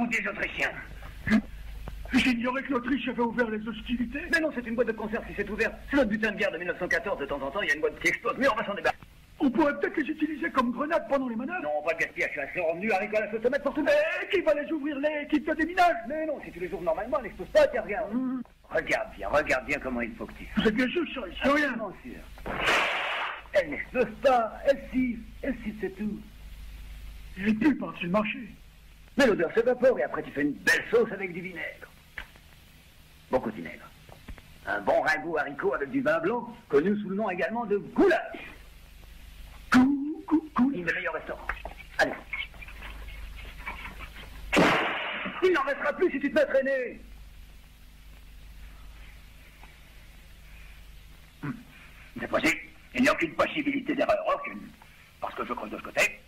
vous des Autrichiens? J'ignorais que l'Autriche avait ouvert les hostilités. Mais non, c'est une boîte de conserve qui s'est ouverte. C'est notre butin de guerre de 1914, de temps en temps, il y a une boîte qui explose, mais on va s'en débarrasser. On pourrait peut-être les utiliser comme grenades pendant les manœuvres. Non, pas de gaspillage, je suis revenu à Ricola Sautomètre pour tout. Mais qui va les ouvrir, l'équipe de déminage? Mais non, si tu les ouvres normalement, elle n'explose pas, tiens, regarde. Regarde bien comment il faut que tu... Vous êtes bien sûr sur rien. Absolument sûr. Elle n'explose pas, elle siffle, c'est tout. Et puis par-dessus le marché. Mais l'odeur s'évapore et après tu fais une belle sauce avec du vinaigre. Beaucoup de vinaigre. Un bon ragoût haricot avec du vin blanc, connu sous le nom également de goulash. Une des meilleurs restaurants. Allez. Il n'en restera plus si tu te fais traîner. C'est possible. Il n'y a aucune possibilité d'erreur, aucune. Parce que je creuse de ce côté,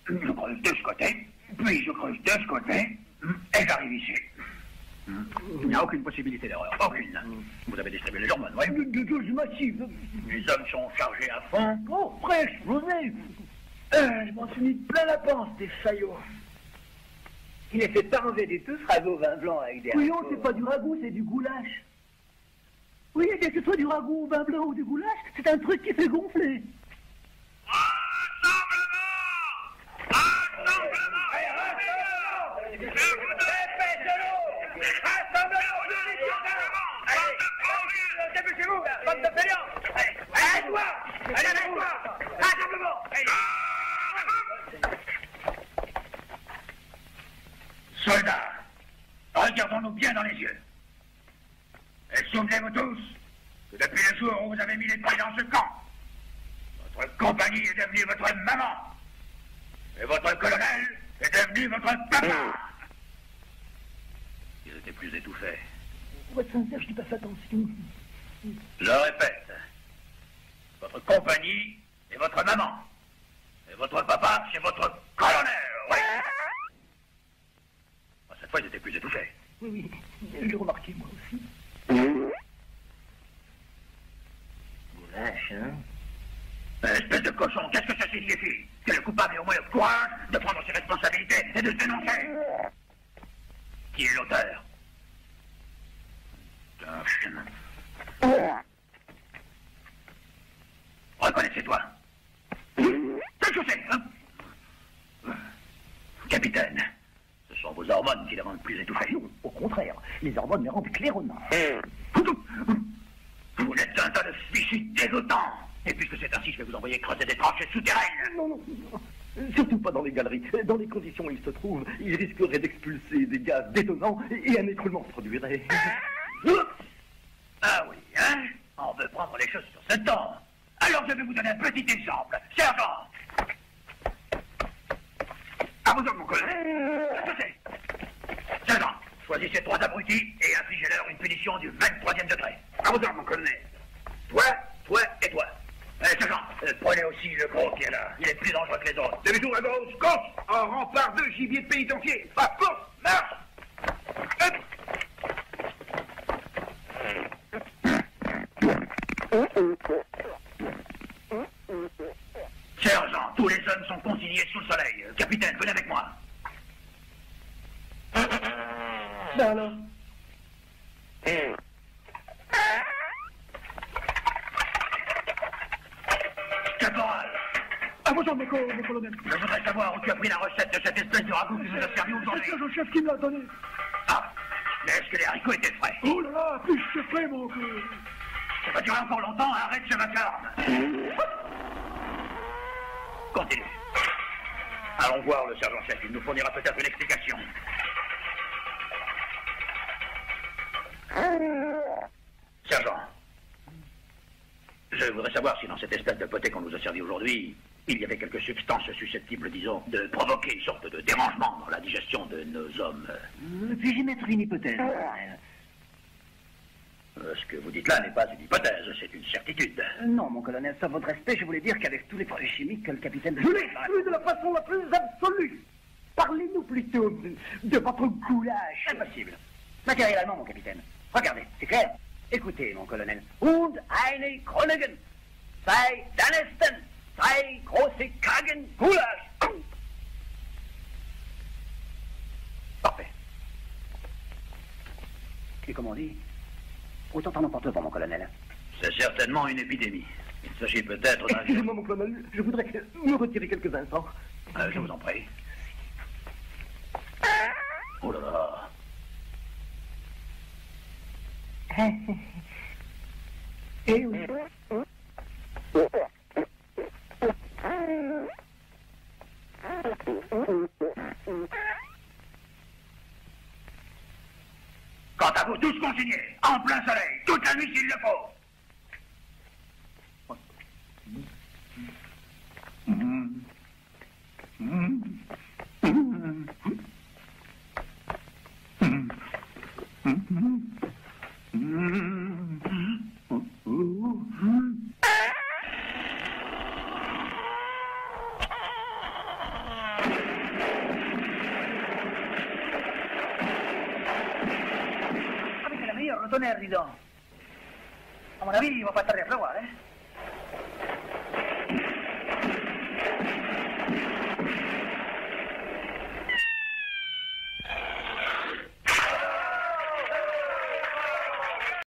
je creuse de ce côté, puis je creuse de ce côté, et j'arrive ici. Il n'y a aucune possibilité d'erreur, aucune. Vous avez distribué les hormones, oui? De doses massives. Les hommes sont chargés à fond. Oh, prêts à exploser. Je m'en suis mis plein la panse, des faillots. Il ne fait pas enlever du tout ce ragoût vin blanc avec des... Oui, non, c'est pas du ragoût, c'est du goulash. Oui, que ce soit du ragoût au vin blanc ou du goulash, c'est un truc qui fait gonfler. Dépêchez-vous, bande de fainéants! Allez, toi! Allez, toi! Rassemblement! Soldats, regardons-nous bien dans les yeux. Et souvenez-vous tous que depuis le jour où vous avez mis les pieds dans ce camp, votre compagnie est devenue votre maman. Et votre colonel est devenu votre papa. Ils étaient plus étouffés. Pour être sincère, je n'y passe attention. Je le répète. Votre compagnie est votre maman. Et votre papa, c'est votre colonel. Oui. Cette fois, ils étaient plus étouffés. Oui, je l'ai remarqué, moi aussi. Goulash, hein? Espèce de cochon, qu'est-ce que ça signifie? Que le coupable ait au moins le courage de prendre ses responsabilités et de se dénoncer. Qui est l'auteur? Un chemin. Reconnaissez-toi. Qu'est-ce que c'est, hein? Capitaine, ce sont vos hormones qui les rendent plus étouffés. Non, au contraire, les hormones les rendent claironnants. Vous êtes un tas de fichus dégoûtants. Et puisque c'est ainsi, je vais vous envoyer creuser des tranchées souterraines. Non. Surtout pas dans les galeries. Dans les conditions où ils se trouvent, ils risqueraient d'expulser des gaz détonants et un écroulement se produirait. Ah oui, hein? On veut prendre les choses sur ce temps. Alors je vais vous donner un petit exemple. Sergent! À vos hommes, mon colonel. Qu'est-ce que c'est? Sergent, choisissez 3 abrutis et infligez-leur une punition du 23e degré. À vos ordres, mon colonel. Toi et toi. Sergent, prenez aussi le gros qui est là. Il est plus dangereux que les autres. Demi-tour à gauche, course! En rempart de gibier de pénitencier. Pas course, marche! Hop! Sergent, tous les hommes sont consignés sous le soleil. Capitaine, venez avec moi. Ben alors. Caporal, À vos ordres, mon colonel. je voudrais savoir où tu as pris la recette de cette espèce de ragoût qui nous a servi C'est aujourd'hui. le chef qui me l'a donné. Ah, mais est-ce que les haricots étaient frais? Oh là là, plus que prêt, mon colonel. Ça va durer encore longtemps, arrête ce vacarme. Continue. Allons voir le sergent-chef, il nous fournira peut-être une explication. Sergent, je voudrais savoir si dans cette espèce de potée qu'on nous a servi aujourd'hui, il y avait quelques substances susceptibles, disons, de provoquer une sorte de dérangement dans la digestion de nos hommes. Puis-je mettre une hypothèse? Ce que vous dites là n'est pas une hypothèse, c'est une certitude. Non, mon colonel, sans votre respect, je voulais dire qu'avec tous les produits chimiques que le capitaine... Je l'ai exclu de la façon la plus absolue. Parlez-nous plutôt de votre goulash. Impossible. Matériel allemand, mon capitaine. Regardez, c'est clair. Écoutez, mon colonel. Und eine Kronigen. Zwei Danesten. Zwei große Kragen Goulash. Parfait. comme on dit. Autant en emporte vent, mon colonel. C'est certainement une épidémie. Il s'agit peut-être d'un... Excusez-moi, mon colonel, je voudrais me retirer quelques instants. Je vous en prie. Oh là là. Eh oui. Quant à vous tous consignés, en plein soleil, toute la nuit s'il le faut. Le tonnerre, dis donc. À mon avis, il va pas tarder à pleuvoir, hein.